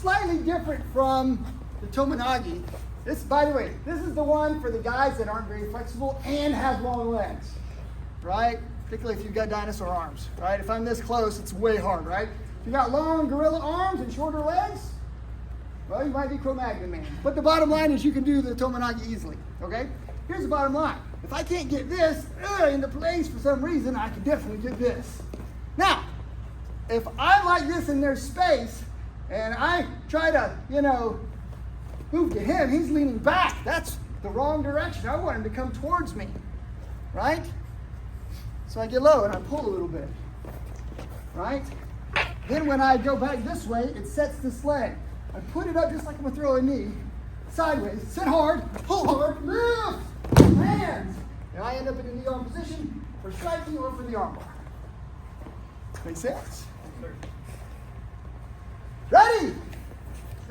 slightly different from the Tomonagi. This, by the way, this is the one for the guys that aren't very flexible and have long legs, right? Particularly if you've got dinosaur arms, right? If I'm this close, it's way hard, right? If you got long gorilla arms and shorter legs, well, you might be Cro-Magnon man. But the bottom line is you can do the Tomonagi easily, okay? Here's the bottom line. If I can't get this into place for some reason, I can definitely get this. Now, if I'm like this and there's space, and I try to, move to him, he's leaning back. That's the wrong direction. I want him to come towards me, right? So I get low and I pull a little bit, right? Then when I go back this way, it sets this leg. I put it up just like I'm gonna throw a knee, sideways, sit hard, pull hard, lift, hands. And I end up in a knee arm position for striking or for the arm bar. Make sense? Ready?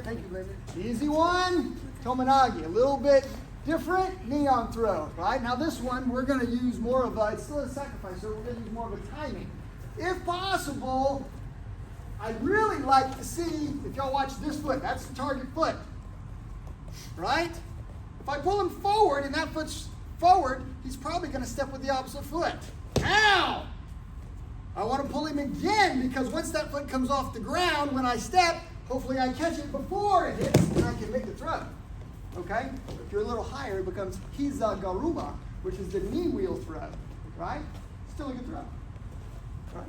Thank you, Linda. Easy one, Tomonagi, a little bit different, knee on throw, right? Now this one, we're gonna use more of it's still a sacrifice, so we're gonna use more of a timing. If possible, I'd really like to see, if y'all watch this foot, that's the target foot, right? If I pull him forward and that foot's forward, he's probably gonna step with the opposite foot. Now, I want to pull him again because once that foot comes off the ground, when I step, hopefully I catch it before it hits and I can make the throw. Okay? If you're a little higher, it becomes Hizagaruma, which is the knee wheel throw. Right? Still a good throw. Right?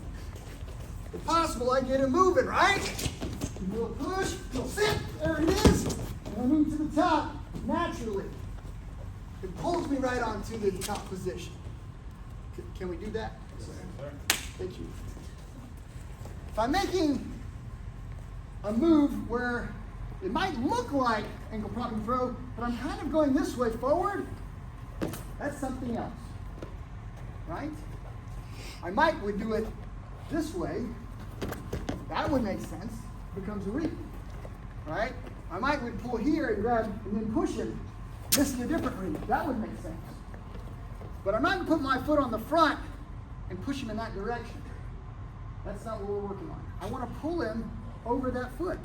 If possible, I get him moving, right? A little push, little sit, there it is. And I move to the top naturally. It pulls me right onto the top position. Can we do that? Yes, sir. Thank you. If I'm making a move where it might look like ankle prop and throw, but I'm kind of going this way forward, that's something else, right? I would do it this way. That would make sense. It becomes a reap, right? I would pull here and grab and then push him. This is a different reap. That would make sense. But I'm not going to put my foot on the front and push him in that direction. That's not what we're working on. I want to pull him over that foot.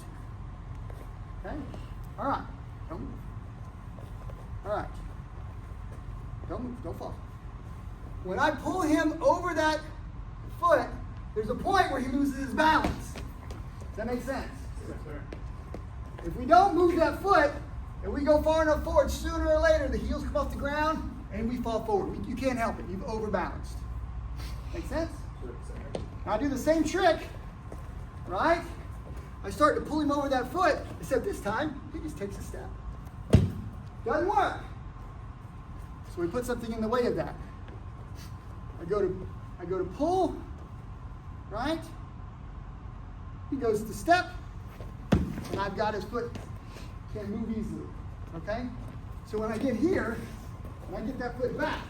Okay? All right. Don't move. All right. Don't move. Don't fall. When I pull him over that foot, there's a point where he loses his balance. Does that make sense? Yes, sir. If we don't move that foot and we go far enough forward, sooner or later the heels come off the ground and we fall forward. You can't help it. You've overbalanced. Make sense? Now I do the same trick, right? I start to pull him over that foot, except this time he just takes a step. Doesn't work. So we put something in the way of that. I go to pull, right? He goes to step, and I've got his foot, can't move easily, okay? So when I get here, and I get that foot back,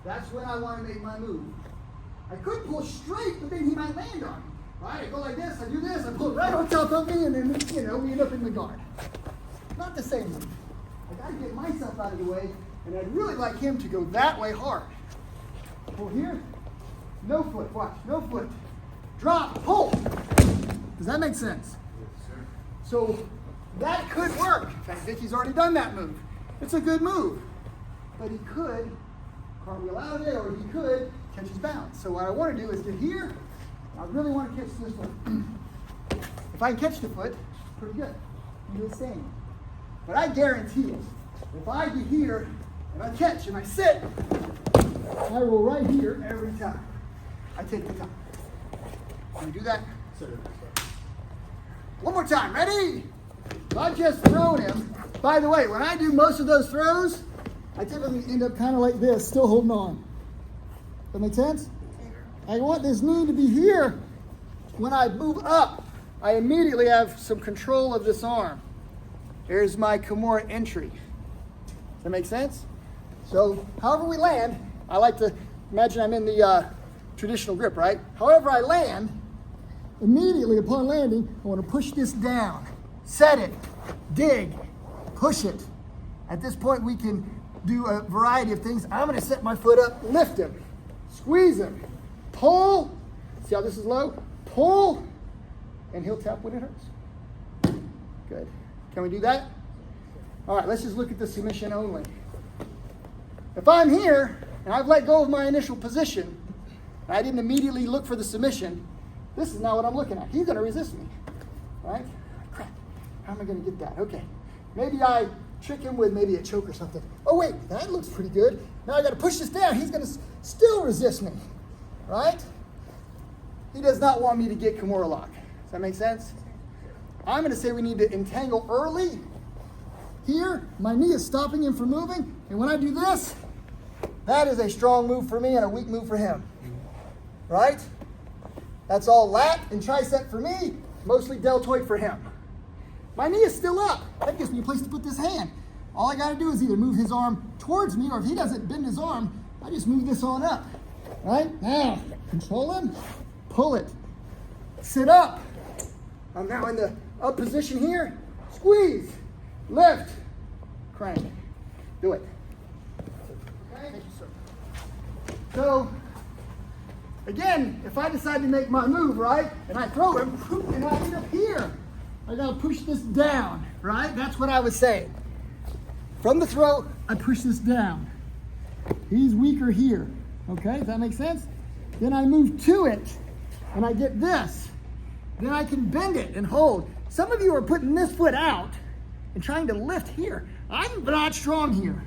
that's when I want to make my move. I could pull straight, but then he might land on me, right? I go like this, I do this, I pull right on top of me, and then, we end up in the guard. Not the same move. I got to get myself out of the way, and I'd really like him to go that way hard. Pull here, no foot, watch, no foot. Drop, pull. Does that make sense? Yes, sir. So that could work. In fact, Vicky's already done that move. It's a good move. But he could cartwheel out of it, or he could catch his balance. So what I want to do is get here. I really want to catch this foot. If I can catch the foot, pretty good. Do the same. But I guarantee it. If I get here and I catch and I sit, I roll right here every time. I take the time. Can you do that? Sir. One more time. Ready? So I've just thrown him. By the way, when I do most of those throws, I typically end up kind of like this, still holding on. That make sense? I want this knee to be here. When I move up, I immediately have some control of this arm. Here's my Kimura entry. Does that make sense? So however we land, I like to imagine I'm in the traditional grip, right? However I land, immediately upon landing, I want to push this down, set it, dig, push it. At this point, we can do a variety of things. I'm going to set my foot up, lift him, squeeze him, pull. See how this is low? Pull, and he'll tap when it hurts. Good. Can we do that? All right, let's just look at the submission only. If I'm here and I've let go of my initial position, and I didn't immediately look for the submission, this is not what I'm looking at. He's going to resist me, right? Crap. How am I going to get that? Okay. Maybe I trick him with maybe a choke or something. Oh, wait, that looks pretty good. Now I got to push this down. He's going to still resist me, right? He does not want me to get Kimura lock. Does that make sense? I'm going to say we need to entangle early. Here, my knee is stopping him from moving. And when I do this, that is a strong move for me and a weak move for him. Right? That's all lat and tricep for me, mostly deltoid for him. My knee is still up. That gives me a place to put this hand. All I got to do is either move his arm towards me, or if he doesn't bend his arm, I just move this on up. Right? Now, control him, pull it, sit up. I'm now in the up position here. Squeeze, lift, crank. Do it. Okay? Thank you, sir. So, again, if I decide to make my move, right, and I throw him, and I end up here, I got to push this down, right? That's what I was saying. From the throw, I push this down. He's weaker here, okay? Does that make sense? Then I move to it, and I get this. Then I can bend it and hold. Some of you are putting this foot out and trying to lift here. I'm not strong here.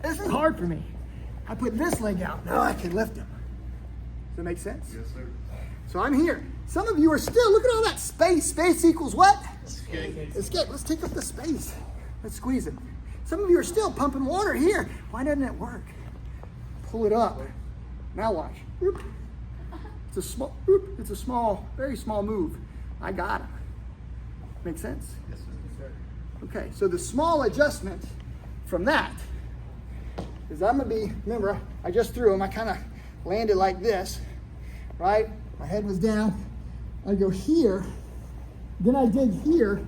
This is hard for me. I put this leg out. Now I can lift him. Does that make sense? Yes, sir. So I'm here. Some of you are still, look at all that space. Space equals what? Escape. Escape. Let's take up the space. Let's squeeze it. Some of you are still pumping water here. Why doesn't it work? Pull it up. Now watch. Whoop. It's a small, very small move. I got him. Make sense? Yes, sir. Okay, so the small adjustment from that is I'm going to be, remember, I just threw him. I kind of landed like this, right? My head was down. I go here. Then I dig here,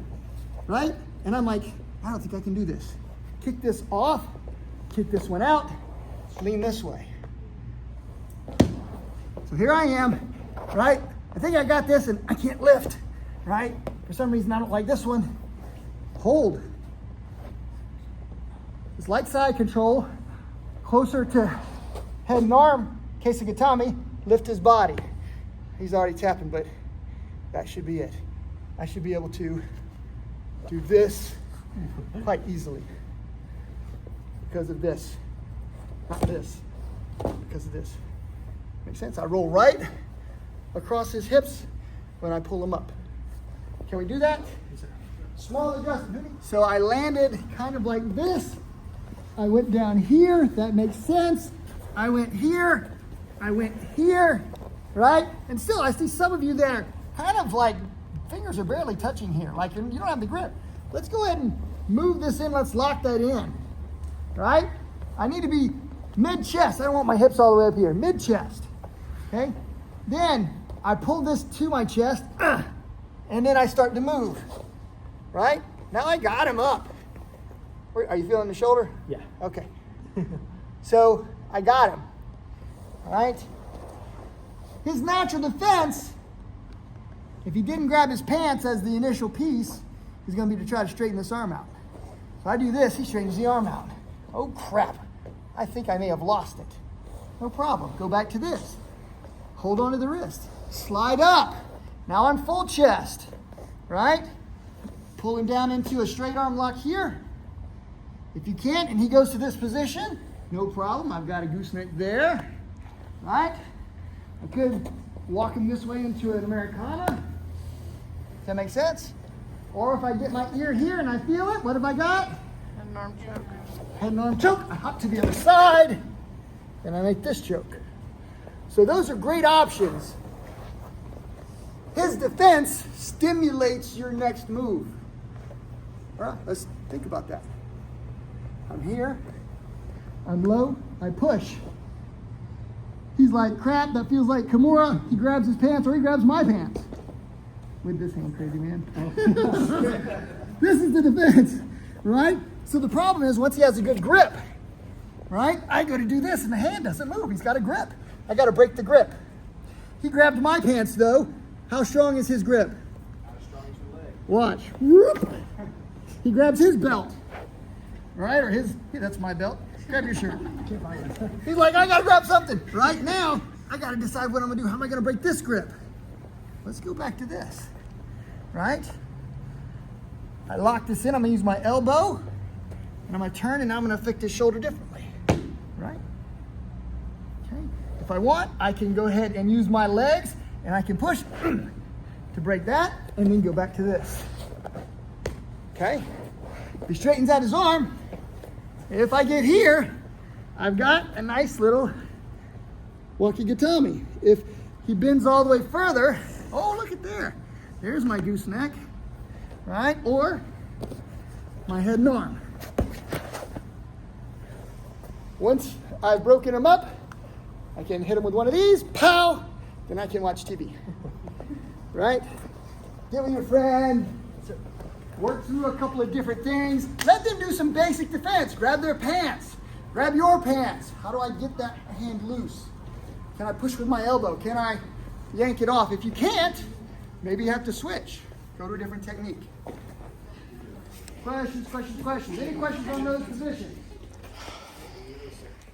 right? And I'm like, I don't think I can do this. Kick this off. Kick this one out. Lean this way. So here I am, right? I think I got this and I can't lift, right? For some reason, I don't like this one. Hold. It's like side control, closer to head and arm. Kesagatami, lift his body. He's already tapping, but that should be it. I should be able to do this quite easily because of this, not this, because of this. Makes sense? I roll right across his hips when I pull him up. Can we do that? Yes, sir. Small adjustment. So I landed kind of like this. I went down here. That makes sense. I went here. I went here. Right? And still, I see some of you there kind of like fingers are barely touching here. Like you don't have the grip. Let's go ahead and move this in. Let's lock that in. Right? I need to be mid-chest. I don't want my hips all the way up here. Mid-chest. Okay? Then I pull this to my chest, and then I start to move. Right? Now I got him up. Are you feeling the shoulder? Yeah. Okay. So I got him. All right? His natural defense, if he didn't grab his pants as the initial piece, is going to be to try to straighten this arm out. So I do this, he straightens the arm out. Oh, crap. I think I may have lost it. No problem. Go back to this. Hold on to the wrist. Slide up. Now I'm full chest. Right? Pull him down into a straight arm lock here. If you can't and he goes to this position, no problem. I've got a gooseneck there. Right? I could walk him this way into an Americana. Does that make sense? Or if I get my ear here and I feel it, what have I got? Head and arm choke. Head and arm choke. I hop to the other side, and I make this choke. So those are great options. His defense stimulates your next move. All right, let's think about that. I'm here. I'm low. I push. He's like, crap, that feels like Kimura. He grabs his pants or he grabs my pants. With this hand, crazy man. This is the defense, right? So the problem is once he has a good grip, right? I go to do this and the hand doesn't move. He's got a grip. I got to break the grip. He grabbed my pants though. How strong is his grip? Not as strong as your leg. Watch. Whoop. He grabs his belt. Right? Or his, hey, that's my belt. Grab your shirt. He's like, I gotta grab something. Right now, I gotta decide what I'm gonna do. How am I gonna break this grip? Let's go back to this. Right? I lock this in. I'm gonna use my elbow. And I'm gonna turn and I'm gonna affect his shoulder differently. Right? Okay. If I want, I can go ahead and use my legs and I can push to break that and then go back to this. Okay? If he straightens out his arm, if I get here, I've got a nice little wakigatami. If he bends all the way further, oh, look at there. There's my gooseneck, right? Or my head and arm. Once I've broken him up, I can hit him with one of these, pow, then I can watch TV, right? Get with your friend, work through a couple of different things. Let them do some basic defense. Grab their pants. Grab your pants. How do I get that hand loose? Can I push with my elbow? Can I yank it off? If you can't, maybe you have to switch. Go to a different technique. Questions, questions, questions. Any questions on those positions?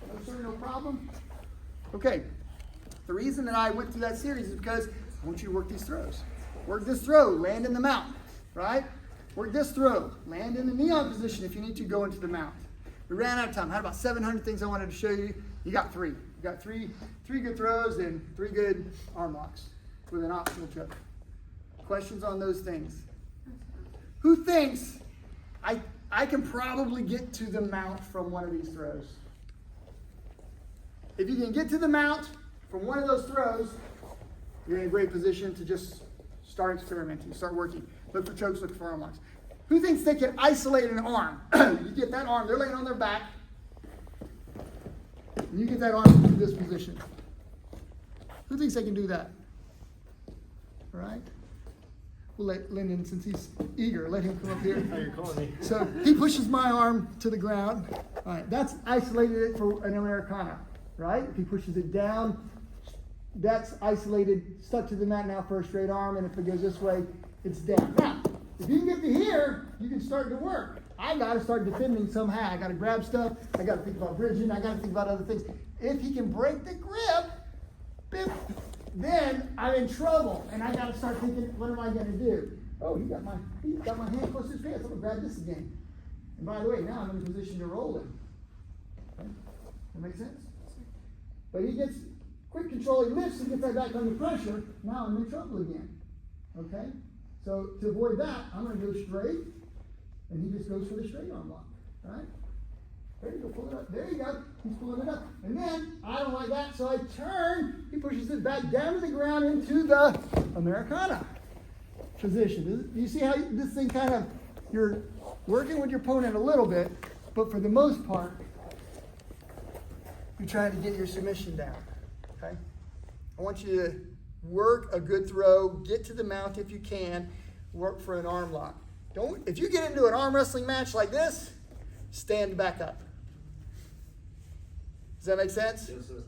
No, sir, no problem. Okay. The reason that I went through that series is because I want you to work these throws. Work this throw, land in the mount, right? Work this throw, land in the neon position if you need to go into the mount. We ran out of time. I had about 700 things I wanted to show you. You got 3. You got three good throws and 3 good arm locks with an optional choke. Questions on those things? Who thinks I can probably get to the mount from one of these throws? If you can get to the mount from one of those throws, you're in a great position to just start experimenting, start working. Look for chokes, look for arm locks. Who thinks they can isolate an arm? You get that arm, they're laying on their back. And you get that arm into this position. Who thinks they can do that? All right? We'll let Lyndon, since he's eager, let him come up here. Oh, you're calling me. So he pushes my arm to the ground. All right, that's isolated it for an Americana, right? If he pushes it down, that's isolated, stuck to the mat now for a straight arm, and if it goes this way, it's down. Now, if you can get to here, you can start to work. I got to start defending somehow. I got to grab stuff. I got to think about bridging. I got to think about other things. If he can break the grip, then I'm in trouble, and I got to start thinking, what am I going to do? Oh, he got my hand close to his pants. I'm going to grab this again. And by the way, now I'm in a position to roll him. Okay? That make sense? But he gets quick control. He lifts and gets that back under pressure. Now I'm in trouble again. Okay? So to avoid that, I'm going to go straight, and he just goes for the straight arm lock. All right? There you go, pull it up. There you go. He's pulling it up. And then, I don't like that, so I turn. He pushes it back down to the ground into the Americana position. Do you see how this thing kind of, you're working with your opponent a little bit, but for the most part, you're trying to get your submission down. Okay? I want you to work a good throw, get to the mount if you can, work for an arm lock. If you get into an arm wrestling match like this, stand back up. Does that make sense? Yes, sir.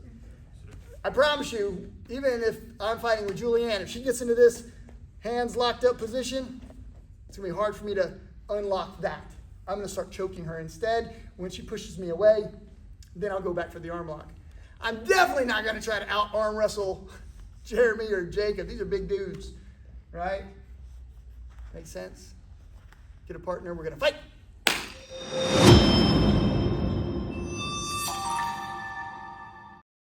I promise you, even if I'm fighting with Julianne, if she gets into this hands locked up position, it's going to be hard for me to unlock that. I'm going to start choking her instead. When she pushes me away, then I'll go back for the arm lock. I'm definitely not going to try to out arm wrestle Jeremy or Jacob. These are big dudes, right? Make sense? Get a partner, we're going to fight.